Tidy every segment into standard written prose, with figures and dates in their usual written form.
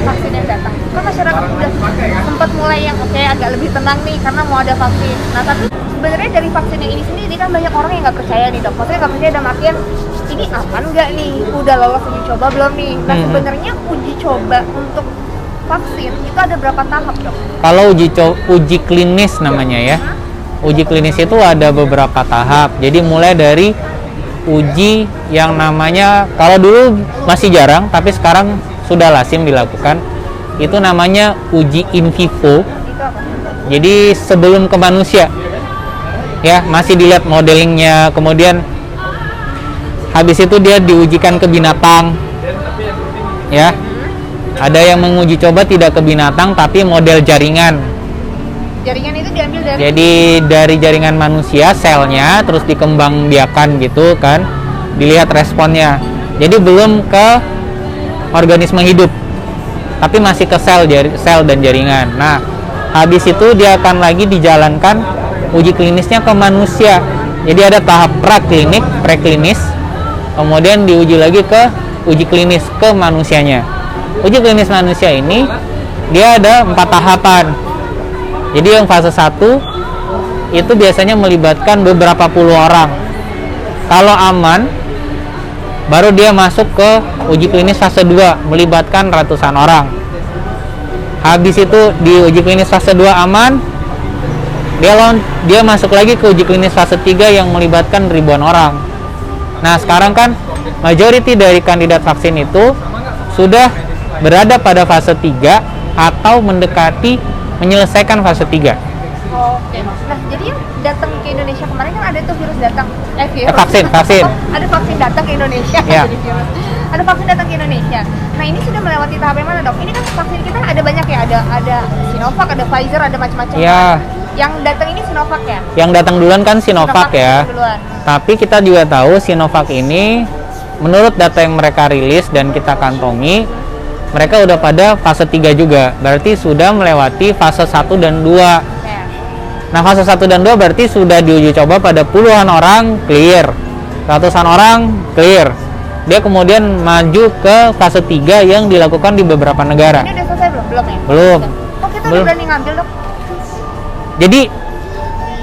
vaksin yang datang, kan masyarakat udah sempat mulai yang oke, agak lebih tenang nih karena mau ada vaksin. Nah tapi sebenarnya dari vaksin yang ini sendiri kan banyak orang yang nggak percaya nih dok. Maksudnya nggak percaya dalam artian ini aman nggak nih? Udah lolos uji coba belum nih? Nah sebenarnya uji coba untuk vaksin itu ada berapa tahap dok? Kalau uji klinis namanya ya. Uji klinis itu ada beberapa tahap. Jadi mulai dari uji yang namanya, kalau dulu masih jarang tapi sekarang sudah lazim dilakukan, itu namanya uji in vivo. Itu apa? Jadi sebelum ke manusia ya, masih dilihat modelingnya, kemudian habis itu dia diujikan ke binatang ya. Ada yang menguji coba tidak ke binatang tapi model jaringan. Jaringan itu diambil dari? Jadi dari jaringan manusia, selnya, terus dikembangbiakan gitu kan, dilihat responnya. Jadi belum ke organisme hidup, tapi masih ke sel dan jaringan. Nah, habis itu dia akan lagi dijalankan uji klinisnya ke manusia. Jadi ada tahap preklinis, kemudian diuji lagi ke uji klinis ke manusianya. Uji klinis manusia ini dia ada 4 tahapan. Jadi yang fase 1 itu biasanya melibatkan beberapa puluh orang. Kalau aman, baru dia masuk ke uji klinis fase 2, melibatkan ratusan orang. Habis itu di uji klinis fase 2 aman, dia masuk lagi ke uji klinis fase 3 yang melibatkan ribuan orang. Nah sekarang kan majority dari kandidat vaksin itu sudah berada pada fase 3 atau mendekati menyelesaikan fase 3. Oke. Nah, jadi yang datang ke Indonesia kemarin kan ada tuh virus datang. Vaksin. Ada vaksin datang ke Indonesia. Ya. Jadi virus. Ada vaksin datang ke Indonesia. Nah, ini sudah melewati tahap yang mana, dok? Ini kan vaksin kita ada banyak ya, ada Sinovac, ada Pfizer, ada macam-macam. Ya. Yang datang ini Sinovac ya? Yang datang duluan kan Sinovac ya. Duluan. Tapi kita juga tahu Sinovac ini menurut data yang mereka rilis dan kita kantongi, mereka udah pada fase 3 juga. Berarti sudah melewati fase 1 dan 2. Ya. Nah, fase 1 dan 2 berarti sudah diuji coba pada puluhan orang, clear. Ratusan orang, clear. Dia kemudian maju ke fase 3 yang dilakukan di beberapa negara. Ini udah selesai belum? Belum ya? Belum. Kok kita Belum. udah berani ngambil, dok? Jadi,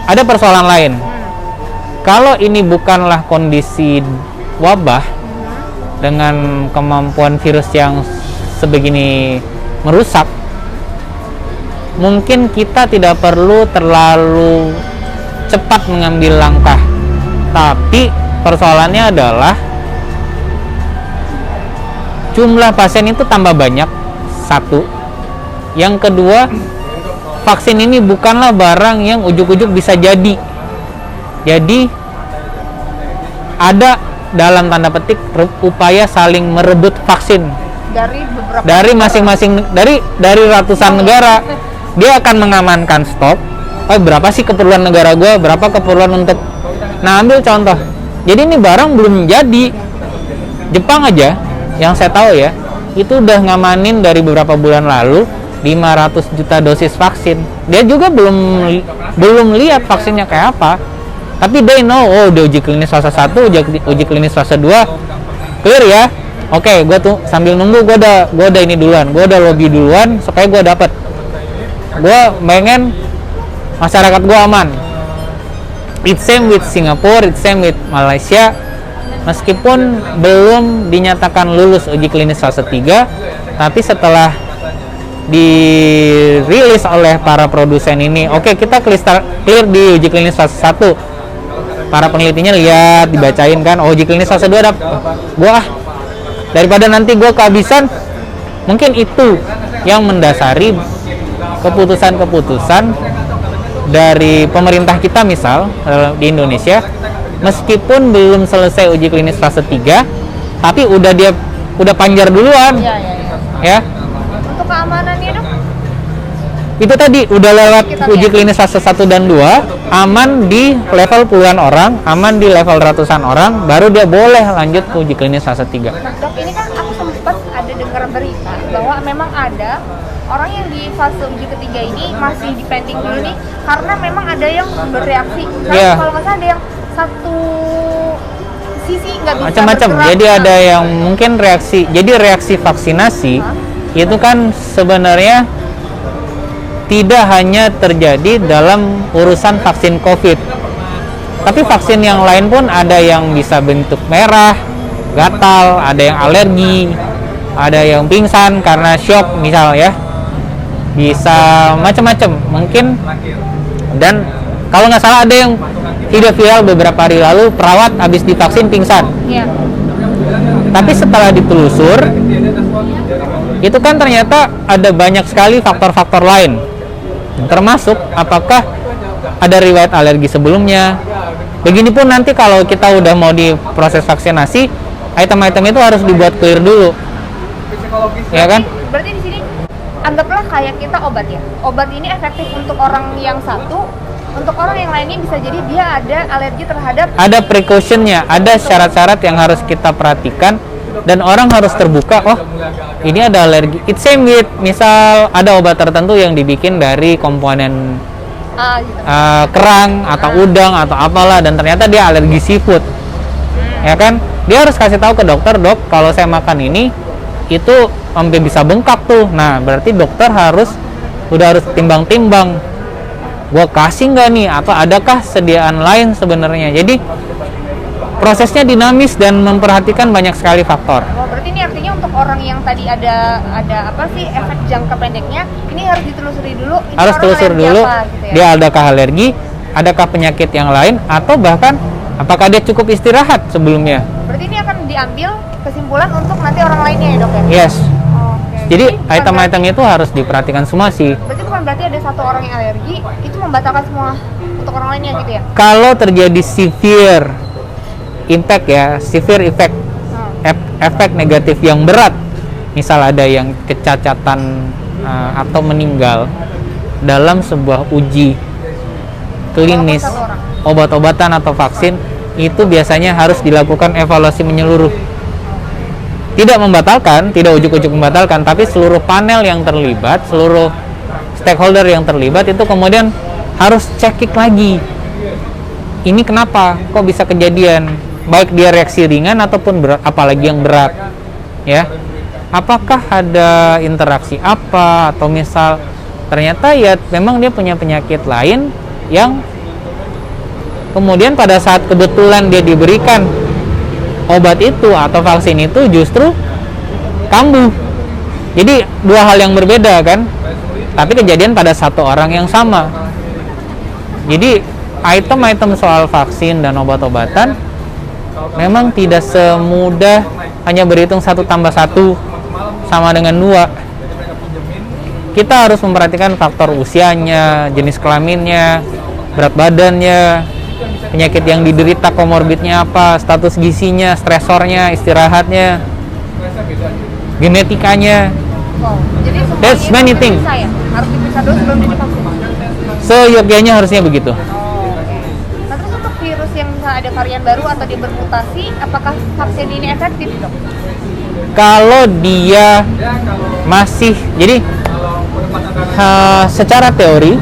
ada persoalan lain. Kalau ini bukanlah kondisi wabah dengan kemampuan virus yang sebegini merusak, mungkin kita tidak perlu terlalu cepat mengambil langkah. Tapi persoalannya adalah jumlah pasien itu tambah banyak, satu. Yang kedua, vaksin ini bukanlah barang yang ujuk-ujuk bisa jadi. Jadi ada dalam tanda petik upaya saling merebut vaksin dari masing-masing, dari ratusan negara. Dia akan mengamankan stok. Oh, berapa sih keperluan negara gue, berapa keperluan untuk. Nah, ambil contoh. Jadi ini barang belum jadi. Jepang aja yang saya tahu ya, itu udah ngamanin dari beberapa bulan lalu 500 juta dosis vaksin. Dia juga belum lihat vaksinnya kayak apa. Tapi they know, oh udah uji klinis fase 1, uji klinis fase 2 clear ya. Oke, gue tuh sambil nunggu, gue udah ini duluan, gue udah lobby duluan supaya gue dapet. Gue pengen masyarakat gue aman. It's same with Singapore, it's same with Malaysia. Meskipun belum dinyatakan lulus uji klinis fase 3, tapi setelah dirilis oleh para produsen ini, oke, kita clear di uji klinis fase 1. Para penelitinya lihat, dibacain kan, oh uji klinis fase 2 daripada nanti gue kehabisan. Mungkin itu yang mendasari keputusan-keputusan dari pemerintah kita, misal di Indonesia, meskipun belum selesai uji klinis fase 3, tapi udah panjar duluan. Ya. Untuk keamanannya, dok? Itu tadi udah lewat uji klinis fase 1 dan 2, aman di level puluhan orang, aman di level ratusan orang, baru dia boleh lanjut ke uji klinis fase 3. Nah, dok, ini kan aku sempat ada dengar berita bahwa memang ada orang yang di fase uji ketiga ini masih dipending dulu nih, karena memang ada yang bereaksi. Nah, kalau nggak salah ada yang satu sisi nggak bisa macam-macam. Jadi ada yang mungkin reaksi vaksinasi itu kan sebenarnya tidak hanya terjadi dalam urusan vaksin COVID, tapi vaksin yang lain pun ada yang bisa bentuk merah, gatal, ada yang alergi, ada yang pingsan karena shock misal ya, bisa macam-macam mungkin. Dan kalau nggak salah ada yang video viral beberapa hari lalu, perawat habis divaksin pingsan. Iya. Tapi setelah ditelusur, itu kan ternyata ada banyak sekali faktor-faktor lain, termasuk apakah ada riwayat alergi sebelumnya. Begini pun nanti kalau kita udah mau di proses vaksinasi, item-item itu harus dibuat clear dulu, ya kan? Berarti di sini anggaplah kayak kita obat ya. Obat ini efektif untuk orang yang satu, untuk orang yang lainnya bisa jadi dia ada alergi terhadap. Ada precautionnya, ada syarat-syarat yang harus kita perhatikan, dan orang harus terbuka. Oh, ini ada alergi. It's same with misal ada obat tertentu yang dibikin dari komponen Gitu. Kerang atau udang atau apalah, dan ternyata dia alergi seafood, ya kan? Dia harus kasih tahu ke dokter, dok, kalau saya makan ini itu sampai bisa bengkak tuh. Nah, berarti dokter harus timbang-timbang, gua kasih nggak nih, atau adakah sediaan lain sebenarnya. Jadi prosesnya dinamis dan memperhatikan banyak sekali faktor. Oh, berarti ini artinya untuk orang yang tadi ada apa sih efek jangka pendeknya, ini harus ditelusuri dulu. Harus telusuri dulu, gitu ya? Dia adakah alergi, adakah penyakit yang lain, atau bahkan apakah dia cukup istirahat sebelumnya. Berarti ini akan diambil kesimpulan untuk nanti orang lainnya ya, dok ya? Yes. Oh, okay. Jadi bukan item-item itu harus diperhatikan semua sih. Berarti bukan berarti ada satu orang yang alergi itu membatalkan semua untuk orang lainnya gitu ya? Kalau terjadi severe impact ya, severe effect, efek negatif yang berat, misal ada yang kecacatan atau meninggal dalam sebuah uji klinis obat-obatan atau vaksin, itu biasanya harus dilakukan evaluasi menyeluruh. Tidak membatalkan, tidak ujuk-ujuk membatalkan, tapi seluruh panel yang terlibat, seluruh stakeholder yang terlibat itu kemudian harus cekik lagi. Ini kenapa kok bisa kejadian? Baik dia reaksi ringan ataupun berat, apalagi yang berat, ya. Apakah ada interaksi apa, atau misal ternyata ya memang dia punya penyakit lain yang kemudian pada saat kebetulan dia diberikan obat itu atau vaksin itu justru kambuh. Jadi dua hal yang berbeda kan, tapi kejadian pada satu orang yang sama. Jadi item-item soal vaksin dan obat-obatan memang tidak semudah hanya berhitung 1 tambah 1 sama dengan 2. Kita harus memperhatikan faktor usianya, jenis kelaminnya, berat badannya, penyakit yang diderita, komorbidnya apa, status gizinya, stresornya, istirahatnya, genetikanya. Wow. Jadi That's many things. Ya? Harus diperiksa dulu sebelum divaksin. Seyogyanya harusnya begitu. Nah, terus untuk virus yang ada varian baru atau dia bermutasi, apakah vaksin ini efektif, dok? Kalau dia masih, jadi secara teori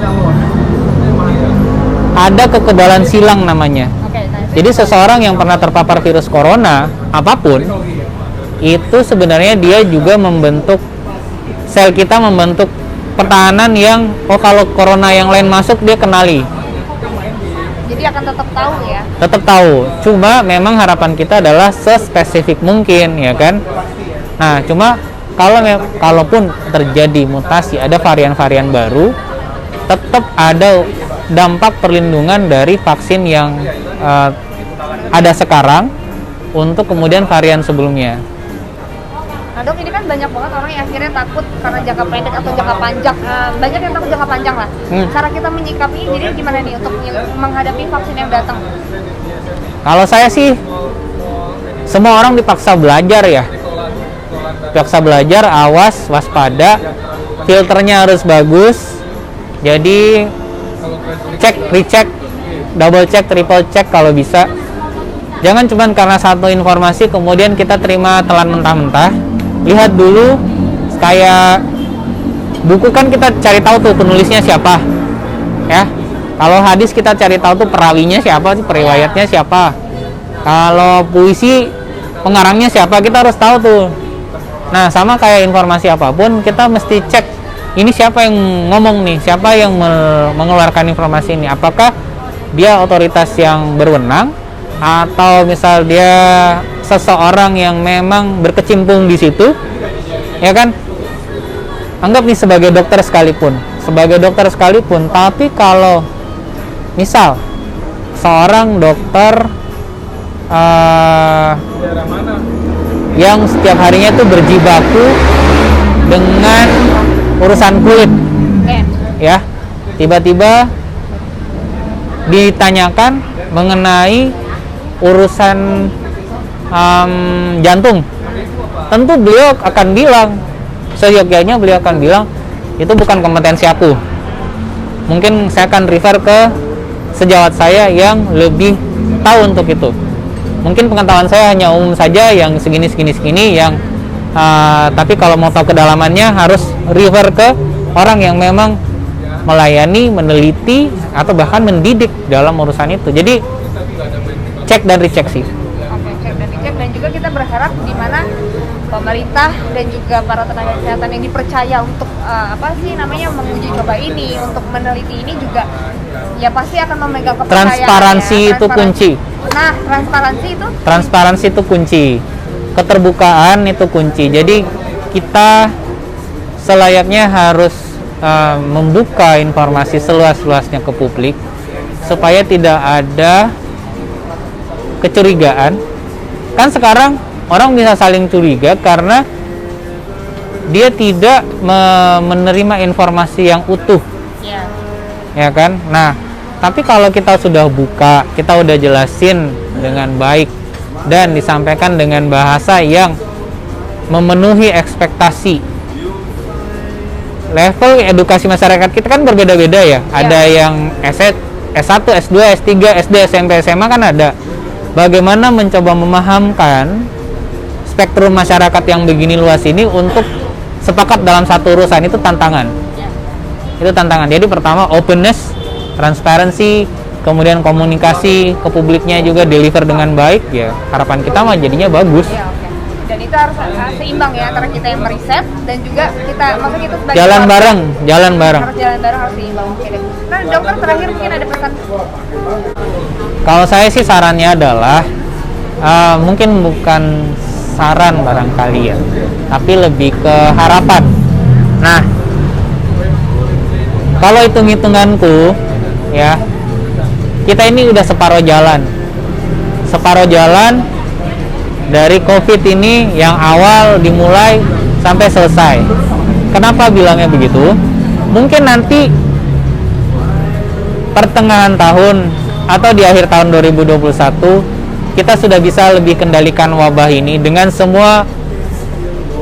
ada kekebalan silang namanya. Jadi seseorang yang pernah terpapar virus corona apapun, itu sebenarnya dia juga membentuk, sel kita membentuk pertahanan yang, oh kalau corona yang lain masuk dia kenali. Jadi akan tetap tahu ya? Tetap tahu, cuma memang harapan kita adalah sespesifik mungkin, ya kan? Nah, cuma kalaupun terjadi mutasi, ada varian-varian baru, tetap ada dampak perlindungan dari vaksin yang ada sekarang untuk kemudian varian sebelumnya. Nah, dok, ini kan banyak banget orang yang akhirnya takut karena jangka pendek atau jangka panjang. Banyak yang takut jangka panjang lah. Cara kita menyikapi jadi gimana nih untuk menghadapi vaksin yang datang? Kalau saya sih, semua orang dipaksa belajar ya. Dipaksa belajar, awas, waspada, filternya harus bagus. Jadi cek, recheck, double check, triple check kalau bisa. Jangan cuma karena satu informasi kemudian kita terima telan mentah-mentah. Lihat dulu, kayak buku kan kita cari tahu tuh penulisnya siapa, ya. Kalau hadis kita cari tahu tuh perawinya siapa, periwayatnya siapa. Kalau puisi pengarangnya siapa, kita harus tahu tuh. Nah, sama kayak informasi apapun, kita mesti cek ini siapa yang ngomong nih, siapa yang mengeluarkan informasi ini. Apakah dia otoritas yang berwenang atau misal dia seseorang yang memang berkecimpung di situ, ya kan? Anggap nih sebagai dokter sekalipun, tapi kalau misal seorang dokter yang setiap harinya tuh berjibaku dengan urusan kulit, ya, tiba-tiba ditanyakan mengenai urusan jantung, tentu beliau akan bilang, seyogyanya beliau akan bilang, itu bukan kompetensi aku. Mungkin saya akan refer ke sejawat saya yang lebih tahu untuk itu. Mungkin pengetahuan saya hanya umum saja, yang segini yang tapi kalau mau tahu kedalamannya harus refer ke orang yang memang melayani, meneliti, atau bahkan mendidik dalam urusan itu. Jadi cek dan recheck sih. Oke, cek dan dicek, dan juga kita berharap di mana pemerintah dan juga para tenaga kesehatan yang dipercaya untuk menguji coba ini, untuk meneliti ini juga ya pasti akan memegang kepercayaan. Transparansi itu kunci. Nah, transparansi itu kunci. Keterbukaan itu kunci. Jadi kita selayaknya harus membuka informasi seluas-luasnya ke publik supaya tidak ada kecurigaan. Kan sekarang orang bisa saling curiga karena dia tidak menerima informasi yang utuh, ya kan? Nah, tapi kalau kita sudah buka, kita udah jelasin dengan baik dan disampaikan dengan bahasa yang memenuhi ekspektasi. Level edukasi masyarakat kita kan berbeda-beda ya. Ada yang S1, S2, S3, SD, SMP, SMA kan ada. Bagaimana mencoba memahamkan spektrum masyarakat yang begini luas ini untuk sepakat dalam satu urusan, itu tantangan. Itu tantangan. Jadi pertama openness, transparansi, kemudian komunikasi ke publiknya juga deliver dengan baik, ya harapan kita mah jadinya bagus. Ya, oke. Dan itu harus seimbang ya antara kita yang meriset dan juga kita, maksudnya itu sebagai jalan bareng. Harus jalan bareng, harus seimbang. Oke deh. Nah, dokter terakhir mungkin ada pesan. Kalau saya sih sarannya adalah mungkin bukan saran barangkali ya, tapi lebih ke harapan. Nah, kalau hitung-hitunganku ya, kita ini udah separuh jalan dari COVID ini, yang awal dimulai sampai selesai. Kenapa bilangnya begitu? Mungkin nanti pertengahan tahun atau di akhir tahun 2021 kita sudah bisa lebih kendalikan wabah ini dengan semua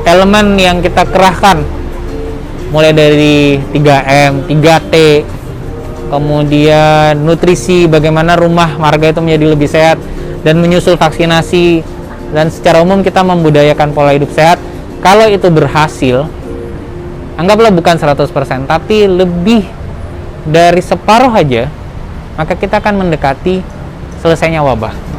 elemen yang kita kerahkan, mulai dari 3M, 3T, kemudian nutrisi, bagaimana rumah warga itu menjadi lebih sehat, dan menyusul vaksinasi, dan secara umum kita membudayakan pola hidup sehat. Kalau itu berhasil, anggaplah bukan 100%, tapi lebih dari separuh aja, maka kita akan mendekati selesainya wabah.